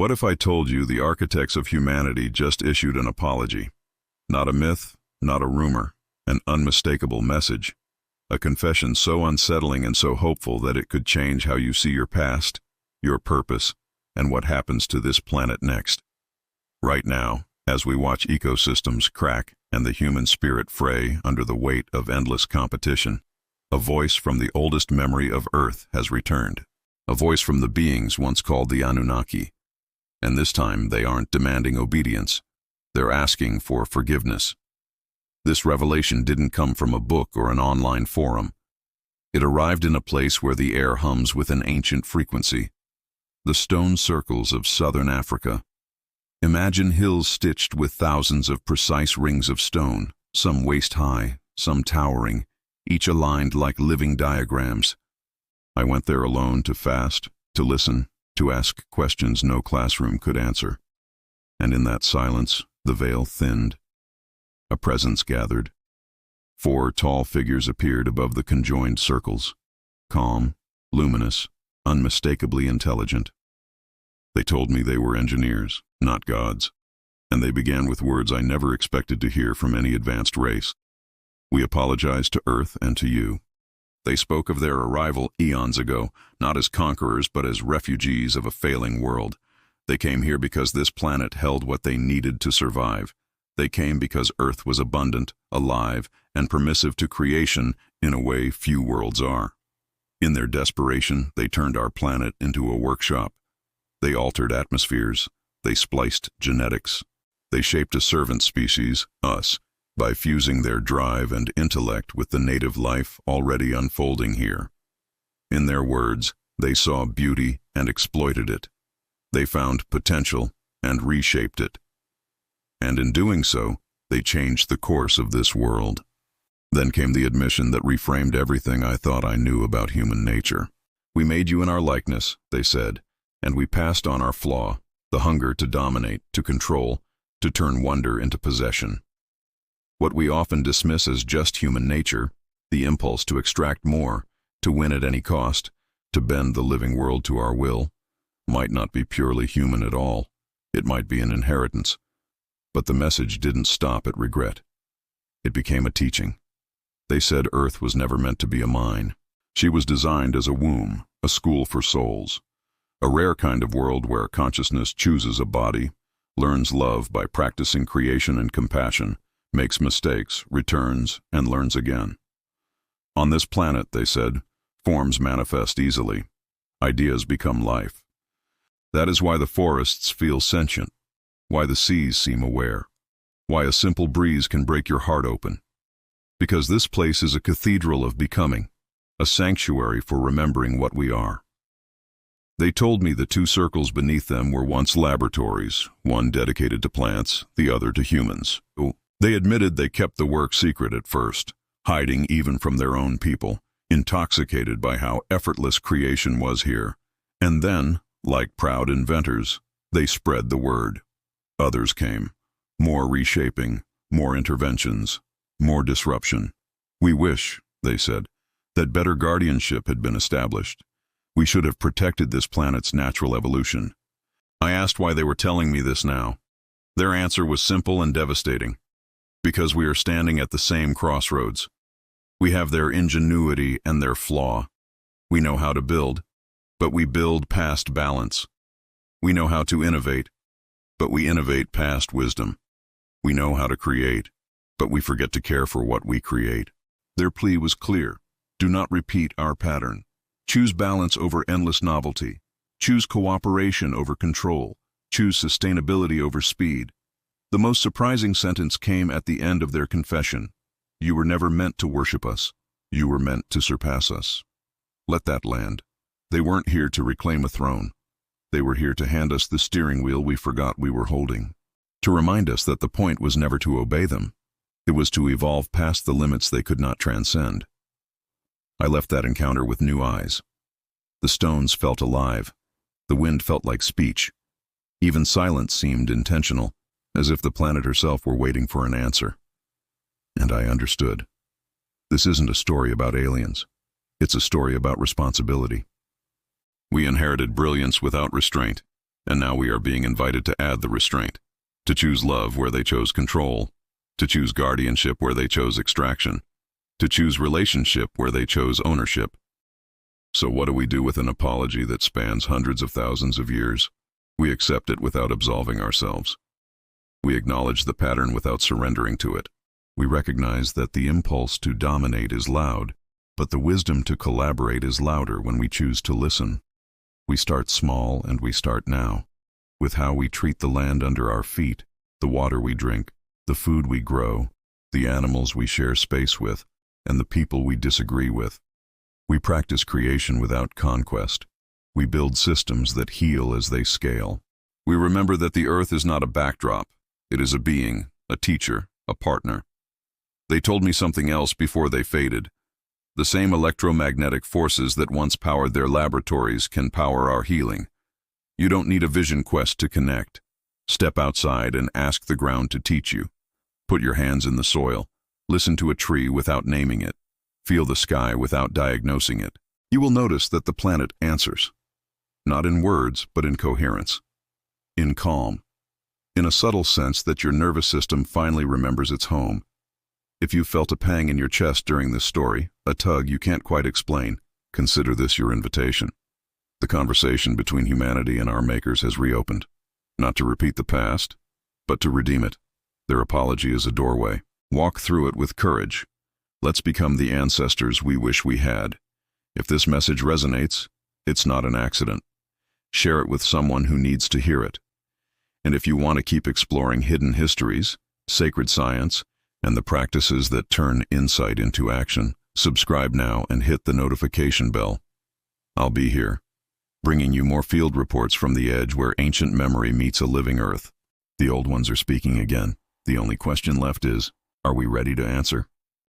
What if I told you the architects of humanity just issued an apology? Not a myth, not a rumor, an unmistakable message. A confession so unsettling and so hopeful that it could change how you see your past, your purpose, and what happens to this planet next. Right now, as we watch ecosystems crack and the human spirit fray under the weight of endless competition, a voice from the oldest memory of Earth has returned. A voice from the beings once called the Anunnaki. And this time they aren't demanding obedience. They're asking for forgiveness. This revelation didn't come from a book or an online forum. It arrived in a place where the air hums with an ancient frequency. The stone circles of southern Africa. Imagine hills stitched with thousands of precise rings of stone, some waist-high, some towering, each aligned like living diagrams. I went there alone to fast, to listen, to ask questions no classroom could answer. And in that silence, the veil thinned. A presence gathered. 4 tall figures appeared above the conjoined circles, calm, luminous, unmistakably intelligent. They told me they were engineers, not gods, and they began with words I never expected to hear from any advanced race. We apologize to Earth and to you. They spoke of their arrival eons ago, not as conquerors but as refugees of a failing world. They came here because this planet held what they needed to survive. They came because Earth was abundant, alive, and permissive to creation in a way few worlds are. In their desperation, they turned our planet into a workshop. They altered atmospheres. They spliced genetics. They shaped a servant species, us, by fusing their drive and intellect with the native life already unfolding here. In their words, they saw beauty and exploited it. They found potential and reshaped it. And in doing so, they changed the course of this world. Then came the admission that reframed everything I thought I knew about human nature. We made you in our likeness, they said, and we passed on our flaw, the hunger to dominate, to control, to turn wonder into possession. What we often dismiss as just human nature, the impulse to extract more, to win at any cost, to bend the living world to our will, might not be purely human at all. It might be an inheritance. But the message didn't stop at regret. It became a teaching. They said Earth was never meant to be a mine. She was designed as a womb, a school for souls. A rare kind of world where consciousness chooses a body, learns love by practicing creation and compassion, makes mistakes, returns, and learns again. On this planet, they said, forms manifest easily. Ideas become life. That is why the forests feel sentient, why the seas seem aware, why a simple breeze can break your heart open. Because this place is a cathedral of becoming, a sanctuary for remembering what we are. They told me the 2 circles beneath them were once laboratories, one dedicated to plants, the other to humans. They admitted they kept the work secret at first, hiding even from their own people, intoxicated by how effortless creation was here. And then, like proud inventors, they spread the word. Others came. More reshaping, more interventions, more disruption. We wish, they said, that better guardianship had been established. We should have protected this planet's natural evolution. I asked why they were telling me this now. Their answer was simple and devastating. Because we are standing at the same crossroads. We have their ingenuity and their flaw. We know how to build, but we build past balance. We know how to innovate, but we innovate past wisdom. We know how to create, but we forget to care for what we create. Their plea was clear. Do not repeat our pattern. Choose balance over endless novelty. Choose cooperation over control. Choose sustainability over speed. The most surprising sentence came at the end of their confession. You were never meant to worship us. You were meant to surpass us. Let that land. They weren't here to reclaim a throne. They were here to hand us the steering wheel we forgot we were holding. To remind us that the point was never to obey them. It was to evolve past the limits they could not transcend. I left that encounter with new eyes. The stones felt alive. The wind felt like speech. Even silence seemed intentional, as if the planet herself were waiting for an answer. And I understood. This isn't a story about aliens. It's a story about responsibility. We inherited brilliance without restraint. And now we are being invited to add the restraint, to choose love where they chose control, to choose guardianship where they chose extraction, to choose relationship where they chose ownership. So what do we do with an apology that spans hundreds of thousands of years? We accept it without absolving ourselves. We acknowledge the pattern without surrendering to it. We recognize that the impulse to dominate is loud, but the wisdom to collaborate is louder when we choose to listen. We start small, and we start now, with how we treat the land under our feet, the water we drink, the food we grow, the animals we share space with, and the people we disagree with. We practice creation without conquest. We build systems that heal as they scale. We remember that the earth is not a backdrop. It is a being, a teacher, a partner. They told me something else before they faded. The same electromagnetic forces that once powered their laboratories can power our healing. You don't need a vision quest to connect. Step outside and ask the ground to teach you. Put your hands in the soil. Listen to a tree without naming it. Feel the sky without diagnosing it. You will notice that the planet answers. Not in words, but in coherence. In calm. In a subtle sense that your nervous system finally remembers its home. If you felt a pang in your chest during this story, a tug you can't quite explain, consider this your invitation. The conversation between humanity and our makers has reopened. Not to repeat the past, but to redeem it. Their apology is a doorway. Walk through it with courage. Let's become the ancestors we wish we had. If this message resonates, it's not an accident. Share it with someone who needs to hear it. And if you want to keep exploring hidden histories, sacred science, and the practices that turn insight into action, subscribe now and hit the notification bell. I'll be here, bringing you more field reports from the edge where ancient memory meets a living earth. The old ones are speaking again. The only question left is, are we ready to answer?